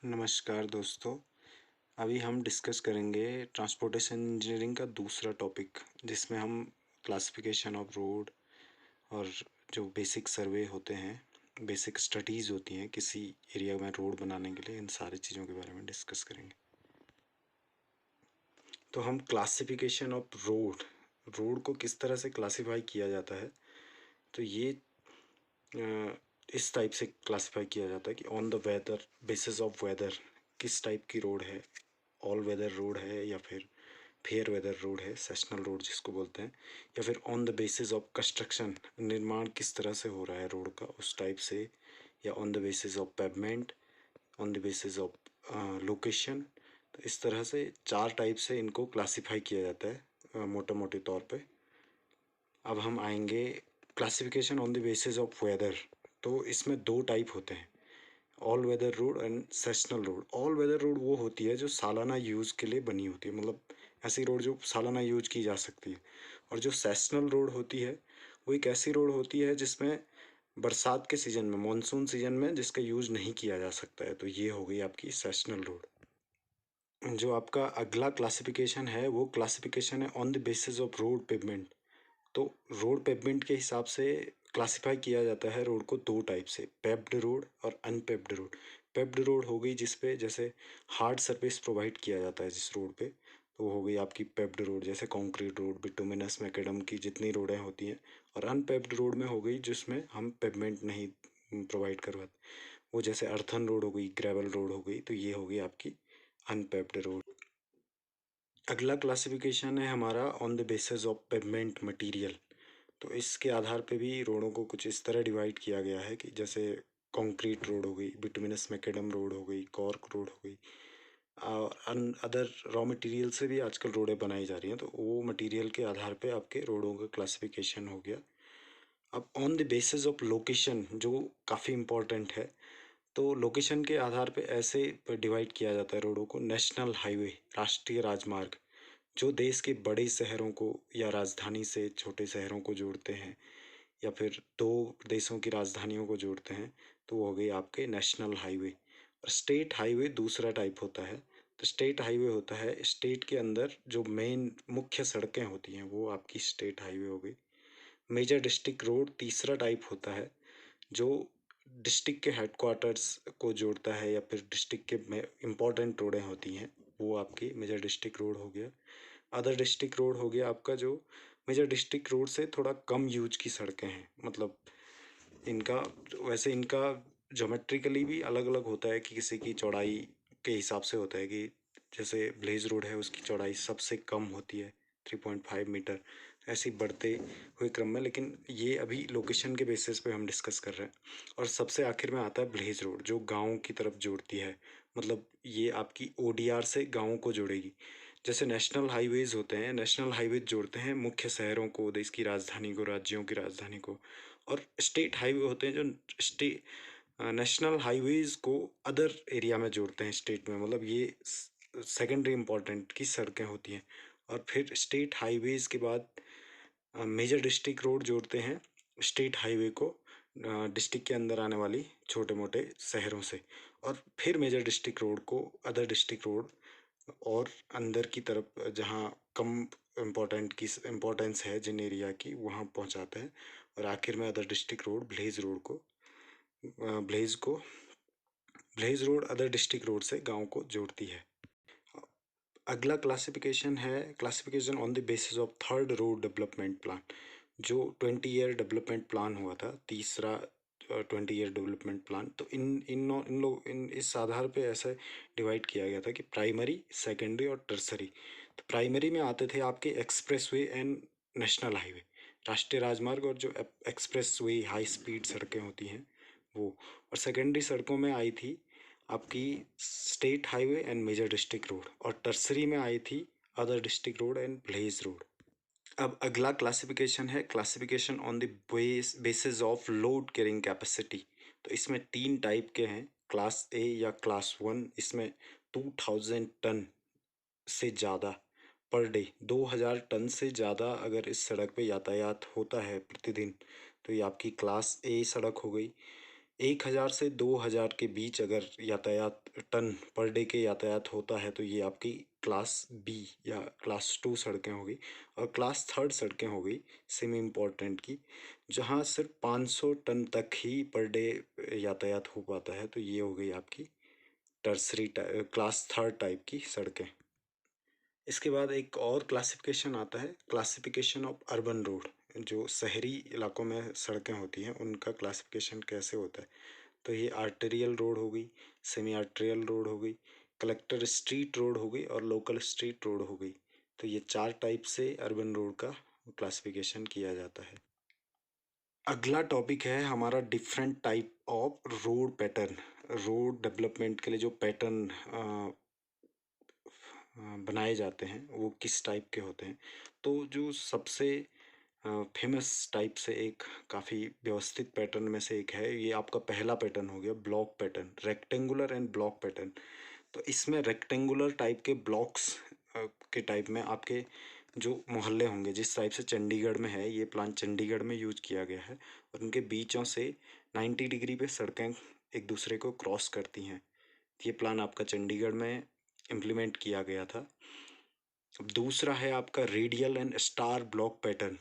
नमस्कार दोस्तों। अभी हम डिस्कस करेंगे ट्रांसपोर्टेशन इंजीनियरिंग का दूसरा टॉपिक, जिसमें हम क्लासिफिकेशन ऑफ रोड और जो बेसिक सर्वे होते हैं, बेसिक स्टडीज़ होती हैं किसी एरिया में रोड बनाने के लिए, इन सारी चीज़ों के बारे में डिस्कस करेंगे। तो हम क्लासिफिकेशन ऑफ रोड को किस तरह से क्लासीफाई किया जाता है, तो ये इस टाइप से क्लासीफाई किया जाता है कि on the weather, basis of weather, किस टाइप की रोड है, ऑल वेदर रोड है या फिर फेयर वेदर रोड है, सेशनल रोड जिसको बोलते हैं, या फिर on the basis of construction, निर्माण किस तरह से हो रहा है रोड का उस टाइप से, या on the basis of pavement, on the basis of location. तो इस तरह से चार टाइप से इनको क्लासीफाई किया जाता है मोटे मोटे तौर पे। अब हम आएंगे classification on the basis of weather. तो इसमें दो टाइप होते हैं, all weather road and seasonal road. All weather road वो होती है जो सालाना यूज़ के लिए बनी होती है, मतलब ऐसी रोड जो सालाना यूज की जा सकती है। और जो सेशनल रोड होती है वो एक ऐसी रोड होती है जिसमें बरसात के सीज़न में, मानसून सीजन में जिसका यूज़ नहीं किया जा सकता है। तो ये हो गई आपकी सेशनल रोड। जो आपका अगला क्लासिफिकेशन है वो क्लासिफिकेशन है on the basis of road pavement. तो रोड पेवमेंट के हिसाब से क्लासिफाई किया जाता है रोड को दो टाइप से, पेव्ड रोड और अनपेव्ड रोड। पेव्ड रोड हो गई जिस पे जैसे हार्ड सरफेस प्रोवाइड किया जाता है जिस रोड पे, तो वो हो गई आपकी पेव्ड रोड, जैसे कंक्रीट रोड, बिटुमिनस, मैकेडम की जितनी रोडें होती हैं। और अनपेव्ड रोड में हो गई जिसमें हम पेवमेंट नहीं प्रोवाइड करवाते, वो जैसे अर्थन रोड हो गई, ग्रेवल रोड हो गई। तो ये हो गई आपकी अनपेव्ड रोड। अगला क्लासिफिकेशन है हमारा on the basis of pavement material. तो इसके आधार पे भी रोडों को कुछ इस तरह डिवाइड किया गया है कि जैसे कंक्रीट रोड हो गई, बिटुमिनस मैकेडम रोड हो गई, कॉर्क रोड हो गई, और अदर रॉ मटेरियल से भी आजकल रोडें बनाई जा रही हैं। तो वो मटेरियल के आधार पे आपके रोडों का क्लासिफिकेशन हो गया। अब on the basis of location, जो काफ़ी इम्पोर्टेंट है, तो लोकेशन के आधार पे ऐसे डिवाइड किया जाता है रोडों को। नेशनल हाईवे, राष्ट्रीय राजमार्ग, जो देश के बड़े शहरों को या राजधानी से छोटे शहरों को जोड़ते हैं, या फिर दो देशों की राजधानियों को जोड़ते हैं, तो वो हो गई आपके नेशनल हाईवे। और स्टेट हाईवे दूसरा टाइप होता है। तो स्टेट हाईवे होता है स्टेट के अंदर जो मेन मुख्य सड़कें होती हैं, वो आपकी स्टेट हाईवे हो गई। मेजर डिस्ट्रिक्ट रोड तीसरा टाइप होता है, जो डिस्ट्रिक्ट के हेडक्वार्टर्स को जोड़ता है, या फिर डिस्ट्रिक्ट के में इम्पॉर्टेंट रोडें होती हैं, वो आपकी मेजर डिस्ट्रिक्ट रोड हो गया। अदर डिस्ट्रिक्ट रोड हो गया आपका जो मेजर डिस्ट्रिक्ट रोड से थोड़ा कम यूज की सड़कें हैं, मतलब इनका, वैसे इनका ज्योमेट्रिकली भी अलग अलग होता है कि किसी की चौड़ाई के हिसाब से होता है कि जैसे ब्लेज रोड है उसकी चौड़ाई सबसे कम होती है 3.5 मीटर, ऐसे ही बढ़ते हुए क्रम में। लेकिन ये अभी लोकेशन के बेसिस पे हम डिस्कस कर रहे हैं। और सबसे आखिर में आता है ब्लेज रोड, जो गाँव की तरफ जोड़ती है, मतलब ये आपकी ओडीआर से गाँव को जोड़ेगी। जैसे नेशनल हाईवेज होते हैं, नेशनल हाईवेज जोड़ते हैं मुख्य शहरों को, देश की राजधानी को, राज्यों की राजधानी को। और स्टेट हाईवे होते हैं जो नेशनल हाईवेज को अदर एरिया में जोड़ते हैं स्टेट में, मतलब ये सेकेंडरी इम्पोर्टेंट की सड़कें होती हैं। और फिर स्टेट हाईवेज के बाद मेजर डिस्ट्रिक्ट रोड जोड़ते हैं स्टेट हाईवे को डिस्ट्रिक्ट के अंदर आने वाली छोटे मोटे शहरों से। और फिर मेजर डिस्ट्रिक्ट रोड को अदर डिस्ट्रिक्ट रोड और अंदर की तरफ जहाँ कम इम्पोर्टेंस है जिन एरिया की, वहाँ पहुँचाते हैं। और आखिर में अदर डिस्ट्रिक्ट रोड ब्लेज रोड अदर डिस्ट्रिक्ट रोड से गांव को जोड़ती है। अगला क्लासिफिकेशन है classification on the basis of third road development plan. जो 20 ईयर डेवलपमेंट प्लान हुआ था, तीसरा 20 ईयर डेवलपमेंट प्लान, तो इन इस आधार पे ऐसे डिवाइड किया गया था कि प्राइमरी, सेकेंडरी और टर्सरी। तो प्राइमरी में आते थे आपके एक्सप्रेसवे एंड नेशनल हाईवे, राष्ट्रीय राजमार्ग और जो एक्सप्रेसवे हाई स्पीड सड़कें होती हैं वो। और सेकेंडरी सड़कों में आई थी आपकी state highway and major district road, और टर्सरी में आई थी other district road and village road. अब अगला क्लासिफिकेशन है classification on the basis of load carrying capacity. तो इसमें तीन टाइप के हैं, क्लास ए या क्लास वन। इसमें 2000 टन से ज़्यादा पर डे, 2000 टन से ज़्यादा अगर इस सड़क पे यातायात होता है प्रतिदिन, तो ये आपकी क्लास ए सड़क हो गई। 1000 से 2000 के बीच अगर यातायात टन पर डे के यातायात होता है तो ये आपकी क्लास बी या क्लास टू सड़कें हो गई। और क्लास थर्ड सड़कें हो गई सेमी इम्पोर्टेंट की, जहाँ सिर्फ 500 टन तक ही पर डे यातायात हो पाता है, तो ये हो गई आपकी टर्सरी क्लास थर्ड टाइप की सड़कें। इसके बाद एक और क्लासिफिकेशन आता है, क्लासिफिकेशन ऑफ अर्बन रोड। जो शहरी इलाकों में सड़कें होती हैं उनका क्लासिफिकेशन कैसे होता है। तो ये आर्टेरियल रोड हो गई, सेमी आर्टेरियल रोड हो गई, कलेक्टर स्ट्रीट रोड हो गई और लोकल स्ट्रीट रोड हो गई। तो ये 4 टाइप से अर्बन रोड का क्लासिफिकेशन किया जाता है। अगला टॉपिक है हमारा different type of road pattern. Road development के लिए जो पैटर्न बनाए जाते हैं वो किस टाइप के होते हैं। तो जो सबसे फेमस टाइप से एक काफ़ी व्यवस्थित पैटर्न में से एक है, ये आपका पहला पैटर्न हो गया block pattern, rectangular and block pattern. तो इसमें रेक्टेंगुलर टाइप के ब्लॉक्स के टाइप में आपके जो मोहल्ले होंगे, जिस टाइप से चंडीगढ़ में है, ये प्लान चंडीगढ़ में यूज किया गया है और उनके बीचों से 90 डिग्री पे सड़कें एक दूसरे को क्रॉस करती हैं। ये प्लान आपका चंडीगढ़ में इम्प्लीमेंट किया गया था। अब दूसरा है आपका radial and star block pattern.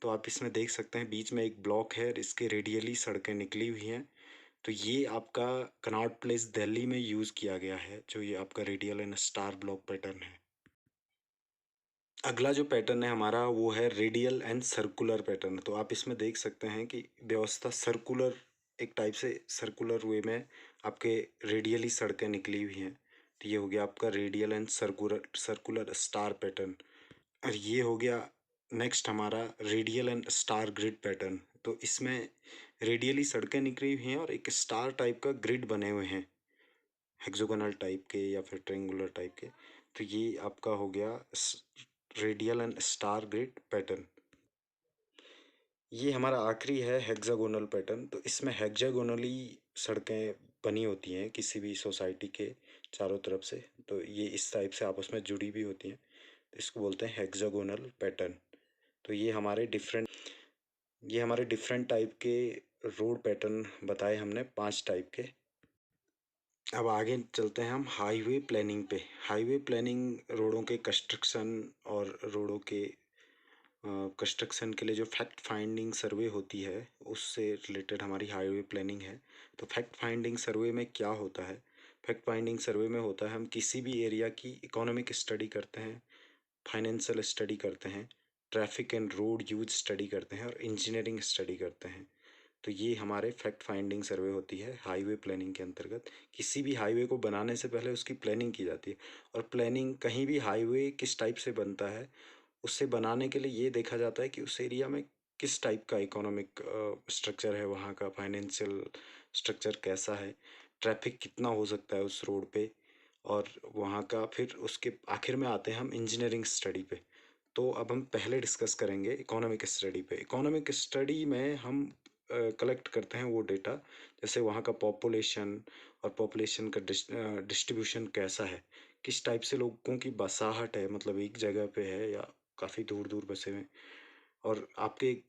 तो आप इसमें देख सकते हैं बीच में एक ब्लॉक है और इसके रेडियली सड़कें निकली हुई हैं। तो ये आपका कनॉट प्लेस दिल्ली में यूज़ किया गया है, जो ये आपका radial and star block pattern है। अगला जो पैटर्न है हमारा वो है रेडियल एंड सर्कुलर पैटर्न। तो आप इसमें देख सकते हैं कि व्यवस्था सर्कुलर, एक टाइप से सर्कुलर वे में आपके रेडियली सड़कें निकली हुई हैं। तो ये हो गया आपका radial and circular circular star pattern. और ये हो गया नेक्स्ट हमारा radial and star grid pattern. तो इसमें रेडियली सड़कें निकली हुई हैं और एक स्टार टाइप का ग्रिड बने हुए हैं, हेक्सागोनल टाइप के या फिर ट्रायंगुलर टाइप के। तो ये आपका हो गया radial and star grid pattern. ये हमारा आखिरी है हेक्सागोनल पैटर्न। तो इसमें हेक्सागोनली सड़कें बनी होती हैं किसी भी सोसाइटी के चारों तरफ से, तो ये इस टाइप से आपस में जुड़ी भी होती हैं, तो इसको बोलते हैं हेक्सागोनल पैटर्न। तो ये हमारे डिफरेंट टाइप के रोड पैटर्न बताए हमने, 5 टाइप के। अब आगे चलते हैं हम हाईवे प्लानिंग पे। हाईवे प्लानिंग रोडों के कंस्ट्रक्शन और रोडों के कंस्ट्रक्शन के लिए जो फैक्ट फाइंडिंग सर्वे होती है उससे रिलेटेड हमारी हाईवे प्लानिंग है। तो फैक्ट फाइंडिंग सर्वे में क्या होता है? फैक्ट फाइंडिंग सर्वे में होता है हम किसी भी एरिया की इकोनॉमिक स्टडी करते हैं, फाइनेंशियल स्टडी करते हैं, traffic and road use study करते हैं और इंजीनियरिंग स्टडी करते हैं। तो ये हमारे फैक्ट फाइंडिंग सर्वे होती है हाईवे प्लानिंग के अंतर्गत। किसी भी हाईवे को बनाने से पहले उसकी प्लानिंग की जाती है, और प्लानिंग कहीं भी हाईवे किस टाइप से बनता है उससे बनाने के लिए ये देखा जाता है कि उस एरिया में किस टाइप का इकोनॉमिक स्ट्रक्चर है, वहाँ का फाइनेंशियल स्ट्रक्चर कैसा है, ट्रैफिक कितना हो सकता है उस रोड पे, और वहाँ का फिर उसके आखिर में आते हैं हम इंजीनियरिंग स्टडी पे। तो अब हम पहले डिस्कस करेंगे इकोनॉमिक स्टडी पे। इकोनॉमिक स्टडी में हम कलेक्ट करते हैं वो डेटा, जैसे वहाँ का पॉपुलेशन और पॉपुलेशन का डिस्ट्रीब्यूशन कैसा है, किस टाइप से लोगों की बसाहट है, मतलब एक जगह पे है या काफ़ी दूर दूर बसे हुए हैं, और आपके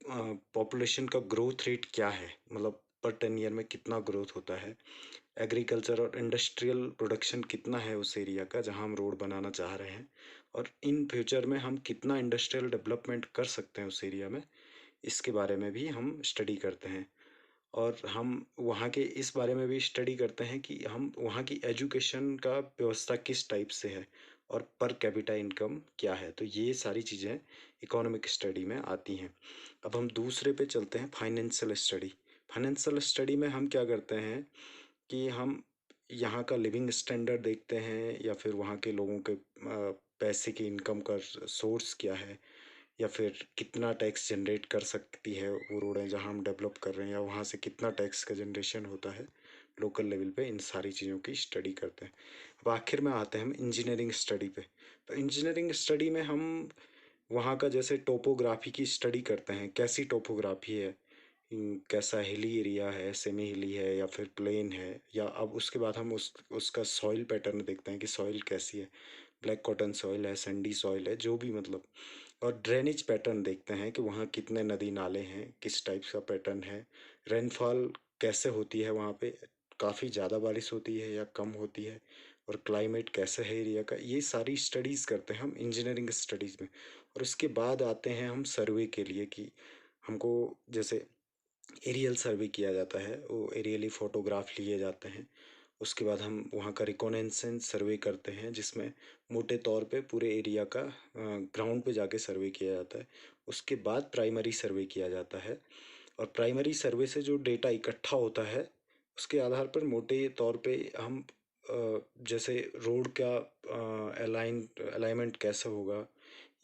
पॉपुलेशन का ग्रोथ रेट क्या है, मतलब पर 10 ईयर में कितना ग्रोथ होता है, एग्रीकल्चर और इंडस्ट्रियल प्रोडक्शन कितना है उस एरिया का जहां हम रोड बनाना चाह रहे हैं, और इन फ्यूचर में हम कितना इंडस्ट्रियल डेवलपमेंट कर सकते हैं उस एरिया में, इसके बारे में भी हम स्टडी करते हैं। और हम वहाँ के इस बारे में भी स्टडी करते हैं कि हम वहाँ की एजुकेशन का व्यवस्था किस टाइप से है और पर कैपिटा इनकम क्या है। तो ये सारी चीज़ें इकोनॉमिक स्टडी में आती हैं। अब हम दूसरे पे चलते हैं, फाइनेंशियल स्टडी। फाइनेंशियल स्टडी में हम क्या करते हैं कि हम यहाँ का लिविंग स्टैंडर्ड देखते हैं, या फिर वहाँ के लोगों के पैसे की इनकम का सोर्स क्या है, या फिर कितना टैक्स जनरेट कर सकती है वो रोडें जहाँ हम डेवलप कर रहे हैं, या वहाँ से कितना टैक्स का जनरेशन होता है लोकल लेवल पे। इन सारी चीज़ों की स्टडी करते हैं। अब आखिर में आते हैं हम इंजीनियरिंग स्टडी पे। तो इंजीनियरिंग स्टडी में हम वहाँ का जैसे टोपोग्राफी की स्टडी करते हैं, कैसी टोपोग्राफी है, कैसा हिली एरिया है, सेमी हिली है या फिर प्लेन है, या अब उसके बाद हम उसका सॉइल पैटर्न देखते हैं कि सॉइल कैसी है, ब्लैक कॉटन सॉइल है, सैंडी सॉइल है, जो भी मतलब। और ड्रेनेज पैटर्न देखते हैं कि वहाँ कितने नदी नाले हैं, किस टाइप का पैटर्न है, रेनफॉल कैसे होती है वहाँ पे, काफ़ी ज़्यादा बारिश होती है या कम होती है, और क्लाइमेट कैसा है एरिया का, ये सारी स्टडीज़ करते हैं हम इंजीनियरिंग स्टडीज़ में। और उसके बाद आते हैं हम सर्वे के लिए कि हमको जैसे एरियल सर्वे किया जाता है, वो एरियली फ़ोटोग्राफ लिए जाते हैं। उसके बाद हम वहाँ का रिकॉनेसेंस सर्वे करते हैं, जिसमें मोटे तौर पे पूरे एरिया का ग्राउंड पे जाके सर्वे किया जाता है। उसके बाद प्राइमरी सर्वे किया जाता है, और प्राइमरी सर्वे से जो डेटा इकट्ठा होता है उसके आधार पर मोटे तौर पे हम जैसे रोड का अलाइनमेंट कैसा होगा,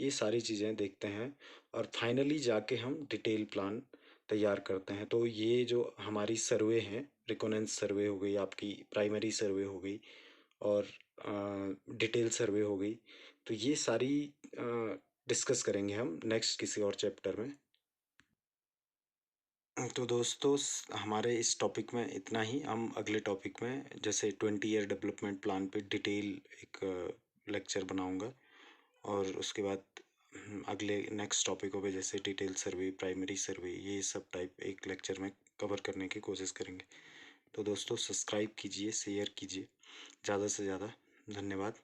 ये सारी चीज़ें देखते हैं, और फाइनली जाके हम डिटेल प्लान तैयार करते हैं। तो ये जो हमारी सर्वे हैं, रिकोनेंस सर्वे हो गई, आपकी प्राइमरी सर्वे हो गई, और डिटेल सर्वे हो गई, तो ये सारी डिस्कस करेंगे हम नेक्स्ट किसी और चैप्टर में। तो दोस्तों हमारे इस टॉपिक में इतना ही। हम अगले टॉपिक में जैसे 20 ईयर डेवलपमेंट प्लान पे डिटेल एक लेक्चर बनाऊंगा, और उसके बाद अगले नेक्स्ट टॉपिकों पे जैसे डिटेल सर्वे, प्राइमरी सर्वे, ये सब टाइप एक लेक्चर में कवर करने की कोशिश करेंगे। तो दोस्तों सब्सक्राइब कीजिए, शेयर कीजिए ज़्यादा से ज़्यादा। धन्यवाद।